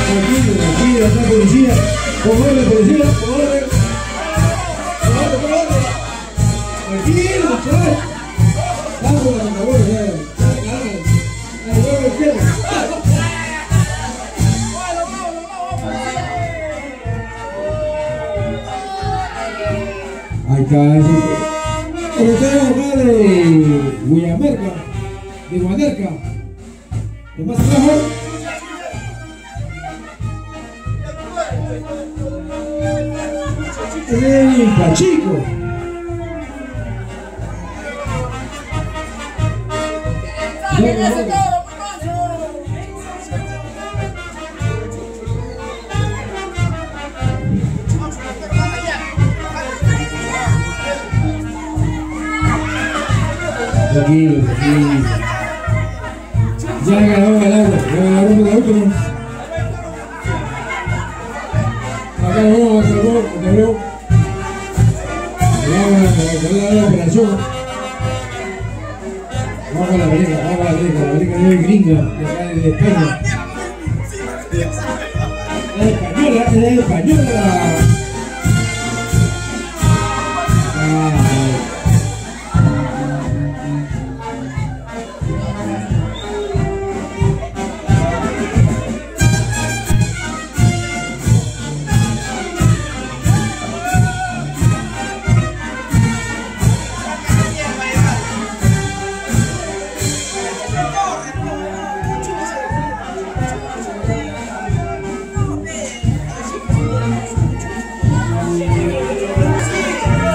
Tranquilo, acá policía. Con orden, policía, con orden. Con orden. Tranquilo, chaval. Vamos con la mandabora, ya. Ahí va la izquierda. Ahí está, por acá de Guayamerca, de Guanerca. ¿Qué más abajo? ¡Ey, Pachico! Tranquilo, tranquilo. Ya agarramos el agua, ya agarramos el último. Acá vamos. Ya la operación. Vamos a la briga de gringa, de acá de España. Es española.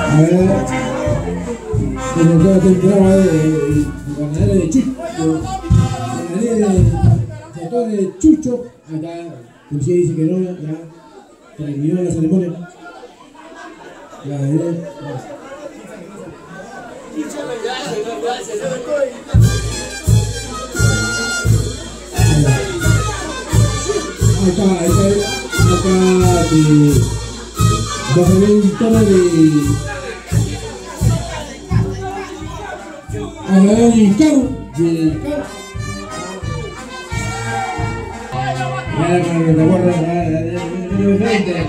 A ver, en la temporada de ganadero de Chucho, ganadero de Chucho, acá policía dice que no, ya terminó la ceremonia. Acá vamos a ver un tema de carro.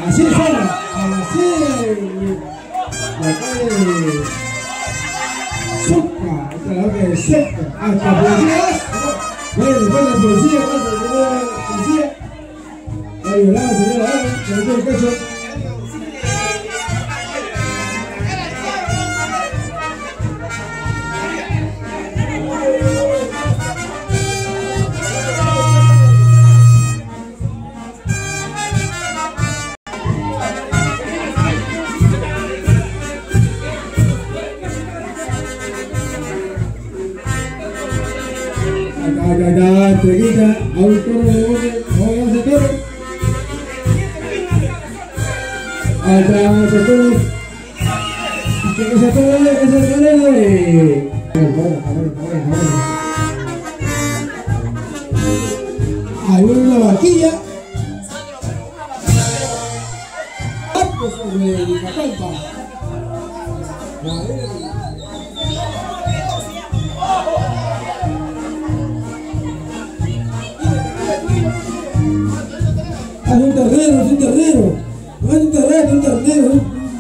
Así fuera, así soca, esta es la hora de soca, hasta policía. Bueno, después de la policía, la violada, señora, se metió el pecho. Acá, entreguita a un toro de bote, vamos a toro. Acá, ese toro. Y que ese toro. Ahí viene una vaquilla. Acto sobre el Icapalpa. Es un ternero,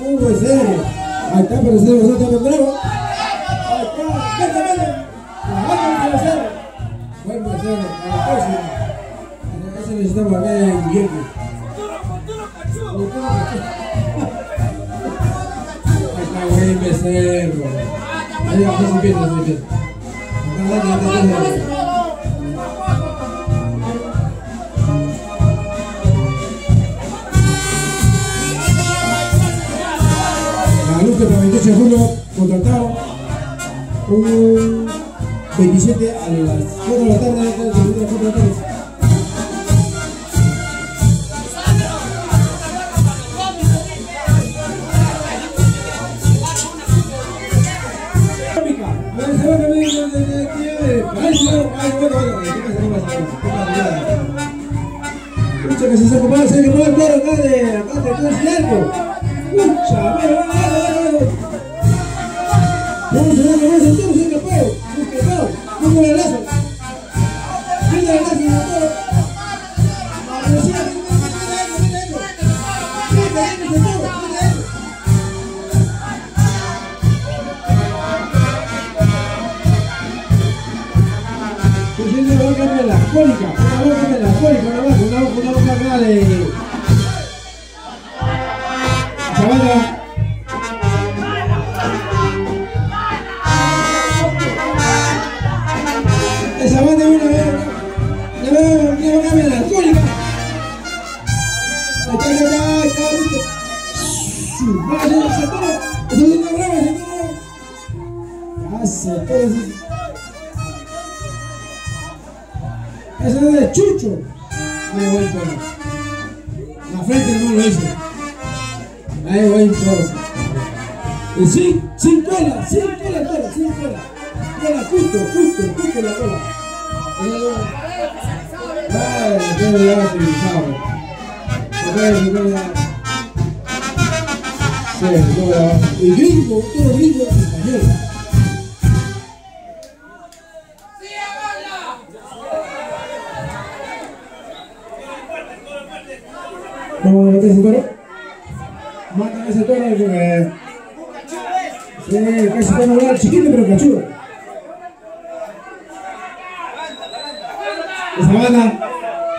un becerro. Ahí está, pero ese becerro está bravo. Ahí está, vete. La becerro. Buen becerro, a la próxima. Ese necesitamos ver en Guillermo. Ahí está, buen becerro. Ahí va, se empieza. Para el 28 de julio contratado un 27 a las 4 de la tarde, que se compadre, se le puede hablar acá de todo el tiempo. pucha, dale. Vamos a ver que más el toro, sin escapado. Vamos a ver el lazo. Mira el lazo, mira todo. Una boca melancólica, una boca acá de Sabana. Esa banda es una boca melancólica. Ese es de Chucho. Ahí voy toro. La frente no lo hice. Ahí voy toro. Y sin cola toro, sin cola. Cola justo la cola. Ay, yo ya utilizado. Sí, y gringo, todo gringo español. ¿Cómo metes ese toro? Matan ese toro porque... Sí, casi puede hablar chiquito pero cachudo. Esa banda.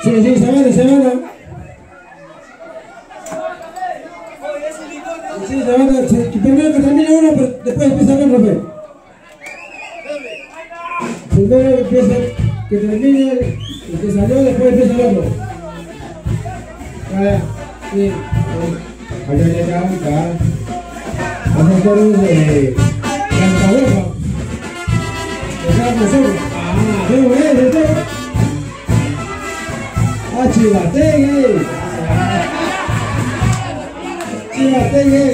Sí, esa banda. Sí, esa banda. Primero que termine uno, pero después empieza a romper. Primero que termine el que salió, después empieza el otro. Sí. Allá acá. Vamos a toros de Cantaboca. De Carlos Zorro. Veo ese toro. Chivategue.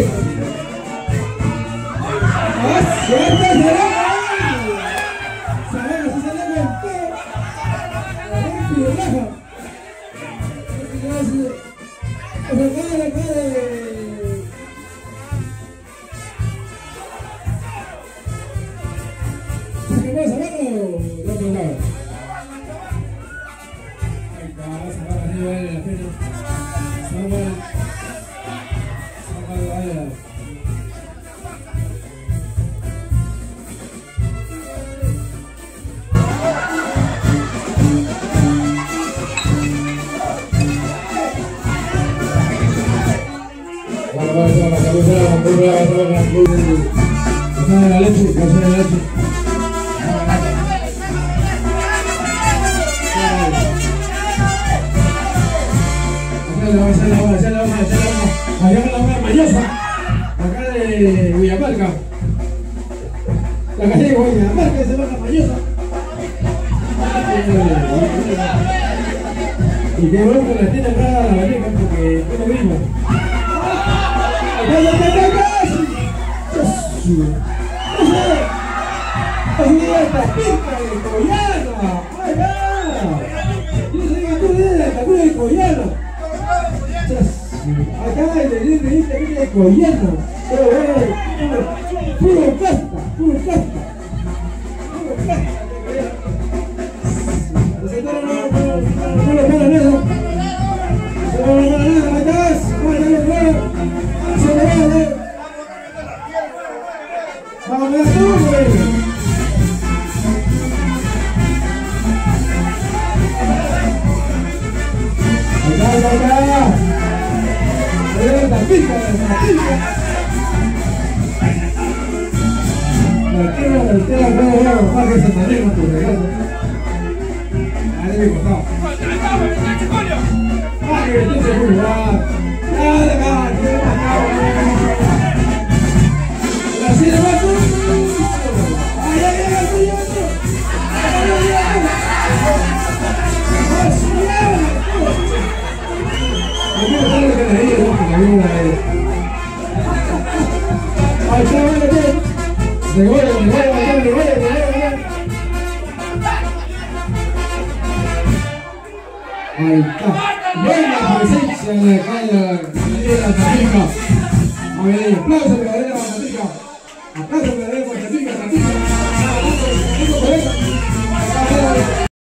¡Suelta, será! ¡Sabana, si se le aventó! Acá de Huillamarca. La calle de Huillamarca se va a Mayosa. Y qué bueno que la tiene acá la Valleja porque no lo vimos. ¡Así es esta pinta de Coyana! ¡Ahí va! Yo soy que tú eres de Coyana. Acá le dice que es Coyana. Puro casta. Ese toro no le para nada. Vamos a ver todo, güey. Acá. La pica. La tierra no voy a bajar que se maneja por regalo. Ahí me costaba. ¡Ah, que estoy seguro! ¡Dale, ¡la sirve más! ¡Ay, ahí está. Buena presencia en la calle de la tarifa. A ver, aplausos, verdadera Patricia. Aplausos, verdadera.